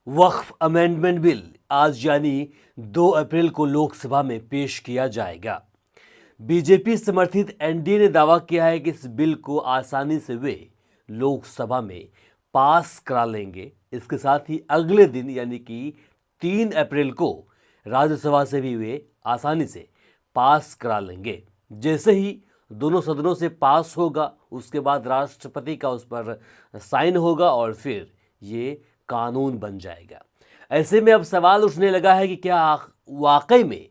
वक्फ amendment bill आज यानी 2 अप्रैल को लोकसभा में पेश किया जाएगा। बीजेपी समर्थित एनडीए ने दावा किया है कि इस बिल को आसानी से वे लोकसभा में पास करा लेंगे। इसके साथ ही अगले दिन यानी कि 3 अप्रैल को राज्यसभा से भी वे आसानी से पास करा लेंगे। जैसे ही दोनों सदनों से पास होगा उसके बाद राष्ट्रपति का उस पर साइन होगा और फिर ये कानून बन जाएगा। ऐसे में अब सवाल उठने लगा है कि क्या वाकई में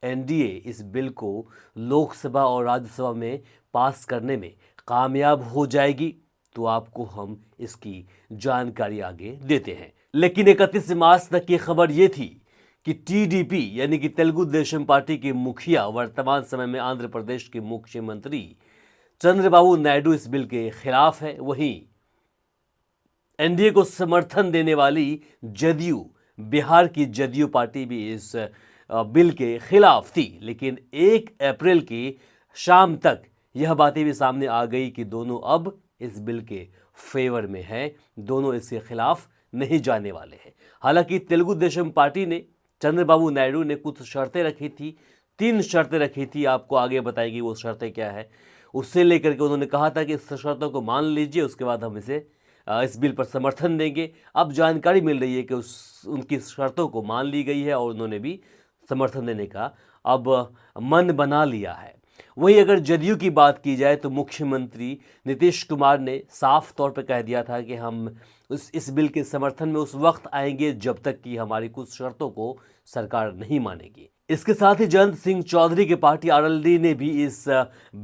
एनडीए इस बिल को लोकसभा और राज्यसभा में पास करने में कामयाब हो जाएगी? तो आपको हम इसकी जानकारी आगे देते हैं। लेकिन 31 मार्च तक की खबर ये थी कि टीडीपी यानी कि तेलुगु देशम पार्टी के मुखिया, वर्तमान समय में आंध्र प्रदेश के मुख्यमंत्री चंद्रबाबू नायडू इस बिल के खिलाफ है। वहीं एनडीए को समर्थन देने वाली जदयू, बिहार की जदयू पार्टी भी इस बिल के खिलाफ थी। लेकिन 1 अप्रैल की शाम तक यह बातें भी सामने आ गई कि दोनों अब इस बिल के फेवर में हैं, दोनों इसके खिलाफ नहीं जाने वाले हैं। हालांकि तेलुगु देशम पार्टी ने, चंद्रबाबू नायडू ने कुछ शर्तें रखी थी, 3 शर्तें रखी थी। आपको आगे बताएगी वो शर्तें क्या है। उससे लेकर के उन्होंने कहा था कि इस शर्तों को मान लीजिए, उसके बाद हम इस बिल पर समर्थन देंगे। अब जानकारी मिल रही है कि उनकी शर्तों को मान ली गई है और उन्होंने भी समर्थन देने का अब मन बना लिया है। वहीं अगर जदयू की बात की जाए तो मुख्यमंत्री नीतीश कुमार ने साफ तौर पर कह दिया था कि हम इस बिल के समर्थन में उस वक्त आएंगे जब तक कि हमारी कुछ शर्तों को सरकार नहीं मानेगी। इसके साथ ही जयंत सिंह चौधरी की पार्टी आरएलडी ने भी इस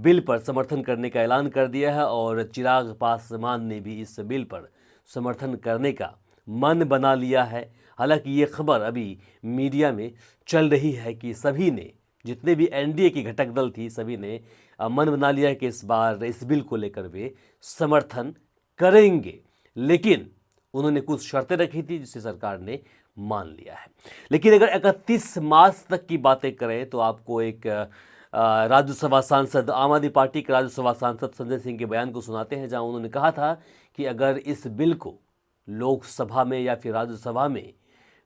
बिल पर समर्थन करने का ऐलान कर दिया है और चिराग पासवान ने भी इस बिल पर समर्थन करने का मन बना लिया है। हालांकि ये खबर अभी मीडिया में चल रही है कि सभी ने, जितने भी एनडीए की घटक दल थी, सभी ने मन बना लिया है कि इस बार इस बिल को लेकर वे समर्थन करेंगे। लेकिन उन्होंने कुछ शर्तें रखी थी जिसे सरकार ने मान लिया है। लेकिन अगर 31 मार्च तक की बातें करें तो आपको एक राज्यसभा सांसद, आम आदमी पार्टी के राज्यसभा सांसद संजय सिंह के बयान को सुनाते हैं, जहां उन्होंने कहा था कि अगर इस बिल को लोकसभा में या फिर राज्यसभा में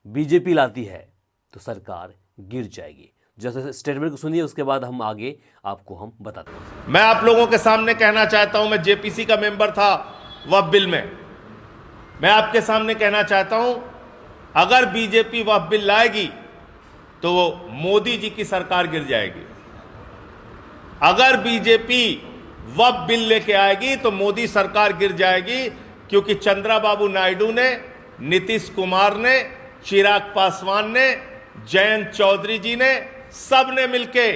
बीजेपी लाती है तो सरकार गिर जाएगी। जैसे स्टेटमेंट को सुनिए, उसके बाद हम आगे हम बताते हैं। मैं आप लोगों के सामने कहना चाहता हूं, मैं जेपीसी का मेंबर था वक्फ बिल में। मैं आपके सामने कहना चाहता हूं, अगर बीजेपी वक्फ बिल लाएगी तो मोदी जी की सरकार गिर जाएगी। अगर बीजेपी वक्फ बिल लेके आएगी तो मोदी सरकार गिर जाएगी, क्योंकि चंद्रबाबू नायडू ने, नीतीश कुमार ने, चिराग पासवान ने, जयंत चौधरी जी ने, सब ने मिलके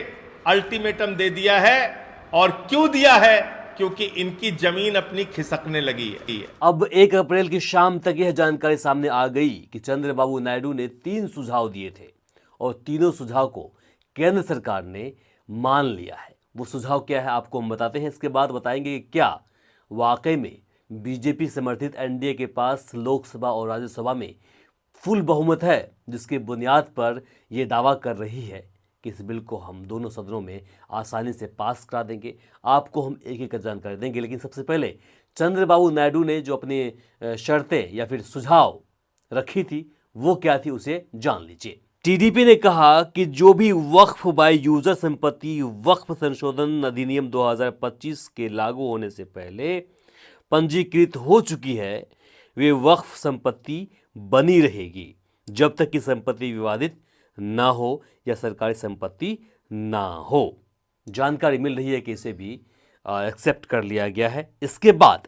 अल्टीमेटम दे दिया है। और क्यों दिया है? क्योंकि इनकी जमीन अपनी खिसकने लगी है। अब 1 अप्रैल की शाम तक यह जानकारी सामने आ गई कि चंद्रबाबू नायडू ने 3 सुझाव दिए थे और तीनों सुझाव को केंद्र सरकार ने मान लिया है। वो सुझाव क्या है आपको हम बताते हैं, इसके बाद बताएंगे कि क्या वाकई में बीजेपी समर्थित एनडीए के पास लोकसभा और राज्यसभा में फुल बहुमत है, जिसके बुनियाद पर यह दावा कर रही है कि इस बिल को हम दोनों सदनों में आसानी से पास करा देंगे। आपको हम एक एक जानकारी देंगे, लेकिन सबसे पहले चंद्रबाबू नायडू ने जो अपनी शर्तें या फिर सुझाव रखी थी वो क्या थी, उसे जान लीजिए। टीडीपी ने कहा कि जो भी वक्फ बाय यूजर संपत्ति वक्फ संशोधन अधिनियम 2025 के लागू होने से पहले पंजीकृत हो चुकी है, वे वक्फ संपत्ति बनी रहेगी जब तक कि संपत्ति विवादित ना हो या सरकारी संपत्ति ना हो। जानकारी मिल रही है कि इसे भी एक्सेप्ट कर लिया गया है। इसके बाद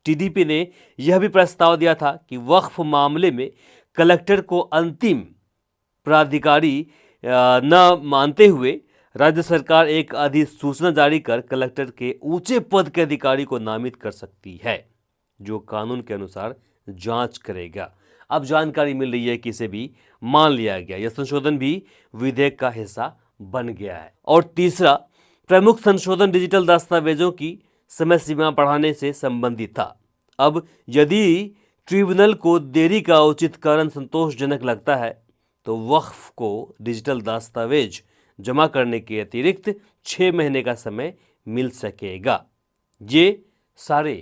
टीडीपी ने यह भी प्रस्ताव दिया था कि वक्फ मामले में कलेक्टर को अंतिम प्राधिकारी न मानते हुए राज्य सरकार एक अधिसूचना जारी कर कलेक्टर के ऊंचे पद के अधिकारी को नामित कर सकती है, जो कानून के अनुसार जांच करेगा। अब जानकारी मिल रही है कि इसे भी मान लिया गया, यह संशोधन भी विधेयक का हिस्सा बन गया है। और तीसरा प्रमुख संशोधन डिजिटल दस्तावेजों की समय सीमा बढ़ाने से संबंधित था। अब यदि ट्रिब्यूनल को देरी का उचित कारण संतोषजनक लगता है तो वक्फ को डिजिटल दस्तावेज जमा करने के अतिरिक्त 6 महीने का समय मिल सकेगा। ये सारे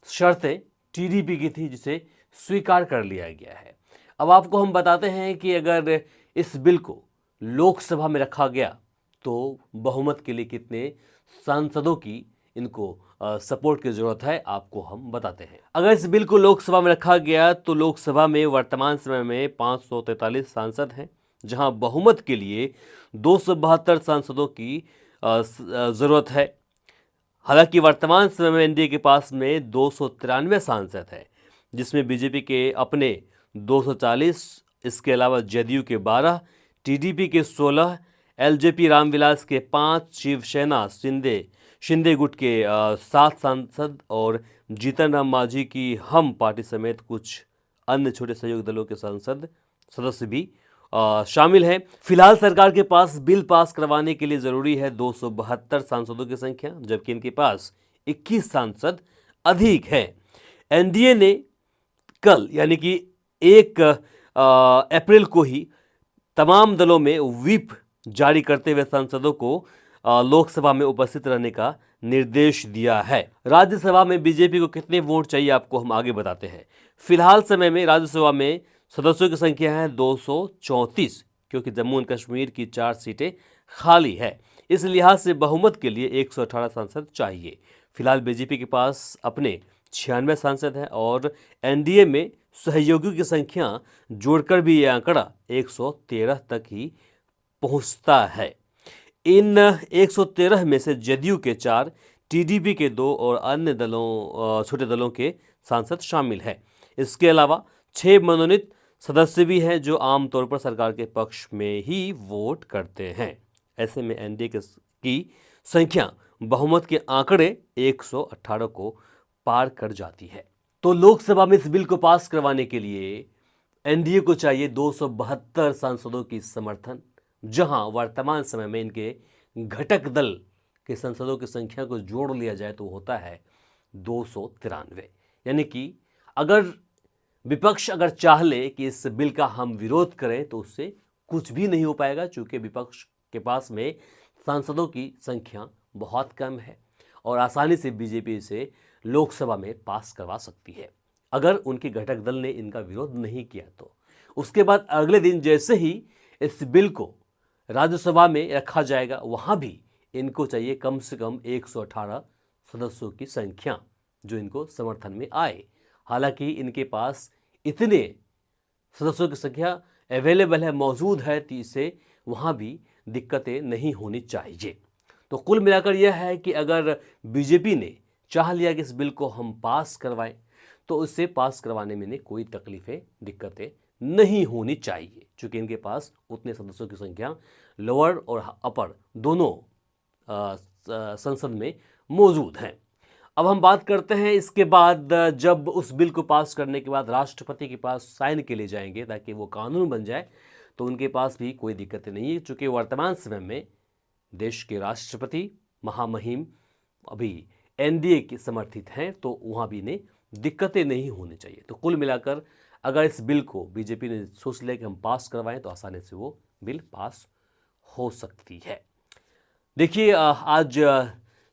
शर्तें टीडीपी की थी, जिसे स्वीकार कर लिया गया है। अब आपको हम बताते हैं कि अगर इस बिल को लोकसभा में रखा गया तो बहुमत के लिए कितने सांसदों की इनको सपोर्ट की जरूरत है, आपको हम बताते हैं। अगर इस बिल को लोकसभा में रखा गया तो लोकसभा में वर्तमान समय में 543 सांसद हैं, जहां बहुमत के लिए 272 सांसदों की जरूरत है। हालांकि वर्तमान समय में एनडीए के पास में 293 सांसद हैं, जिसमें बीजेपी के अपने 240, इसके अलावा जदयू के 12, टीडीपी के 16, एलजेपी रामविलास के 5, शिवसेना शिंदे गुट के 7 सांसद और जीतन राम मांझी की हम पार्टी समेत कुछ अन्य छोटे सहयोगी दलों के सदस्य भी शामिल हैं। फिलहाल सरकार के पास बिल पास करवाने के लिए जरूरी है 272 सांसदों की संख्या, जबकि इनके पास 21 सांसद अधिक हैं। एनडीए ने कल यानी कि 1 अप्रैल को ही तमाम दलों में व्हिप जारी करते हुए सांसदों को लोकसभा में उपस्थित रहने का निर्देश दिया है। राज्यसभा में बीजेपी को कितने वोट चाहिए, आपको हम आगे बताते हैं। फिलहाल समय में राज्यसभा में सदस्यों की संख्या है 234, क्योंकि जम्मू एंड कश्मीर की 4 सीटें खाली है। इस लिहाज से बहुमत के लिए 118 सांसद चाहिए। फिलहाल बीजेपी के पास अपने 96 सांसद हैं और एनडीए में सहयोगियों की संख्या जोड़कर भी यह आंकड़ा 113 तक ही पहुंचता है। इन 113 में से जदयू के 4, टीडीपी के 2 और अन्य छोटे दलों के सांसद शामिल हैं। इसके अलावा 6 मनोनीत सदस्य भी हैं जो आमतौर पर सरकार के पक्ष में ही वोट करते हैं। ऐसे में एनडीए की संख्या बहुमत के आंकड़े 118 को पार कर जाती है। तो लोकसभा में इस बिल को पास करवाने के लिए एनडीए को चाहिए 272 सांसदों की समर्थन, जहां वर्तमान समय में इनके घटक दल के सांसदों की संख्या को जोड़ लिया जाए तो होता है 293। यानी कि अगर विपक्ष चाह ले कि इस बिल का हम विरोध करें तो उससे कुछ भी नहीं हो पाएगा, चूंकि विपक्ष के पास में सांसदों की संख्या बहुत कम है और आसानी से बीजेपी इसे लोकसभा में पास करवा सकती है अगर उनके घटक दल ने इनका विरोध नहीं किया तो। उसके बाद अगले दिन जैसे ही इस बिल को राज्यसभा में रखा जाएगा, वहां भी इनको चाहिए कम से कम 118 सदस्यों की संख्या जो इनको समर्थन में आए। हालांकि इनके पास इतने सदस्यों की संख्या अवेलेबल है, मौजूद है, तो इससे वहाँ भी दिक्कतें नहीं होनी चाहिए। तो कुल मिलाकर यह है कि अगर बीजेपी ने चाह लिया कि इस बिल को हम पास करवाएं तो इससे पास करवाने में कोई तकलीफें, दिक्कतें नहीं होनी चाहिए, क्योंकि इनके पास उतने सदस्यों की संख्या लोअर और अपर दोनों संसद में मौजूद हैं। अब हम बात करते हैं इसके बाद जब उस बिल को पास करने के बाद राष्ट्रपति के पास साइन के लिए जाएंगे ताकि वो कानून बन जाए, तो उनके पास भी कोई दिक्कतें नहीं है, क्योंकि वर्तमान समय में देश के राष्ट्रपति महामहिम अभी एनडीए के समर्थित हैं, तो वहाँ भी इन्हें दिक्कतें नहीं होनी चाहिए। तो कुल मिलाकर अगर इस बिल को बीजेपी ने सोच लिया कि हम पास करवाएं तो आसानी से वो बिल पास हो सकती है। देखिए आज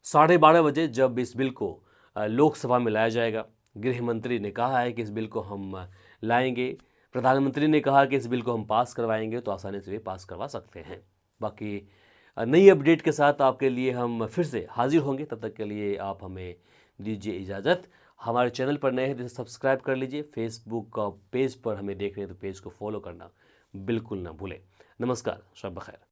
12:30 बजे जब इस बिल को लोकसभा में लाया जाएगा, गृह मंत्री ने कहा है कि इस बिल को हम लाएंगे, प्रधानमंत्री ने कहा कि इस बिल को हम पास करवाएंगे, तो आसानी से भी पास करवा सकते हैं। बाकी नई अपडेट के साथ आपके लिए हम फिर से हाजिर होंगे, तब तक के लिए आप हमें दीजिए इजाज़त। हमारे चैनल पर नए हैं तो सब्सक्राइब कर लीजिए। फेसबुक पेज पर हमें देख रहे हैं तो पेज को फॉलो करना बिल्कुल ना भूलें। नमस्कार, शब बखैर।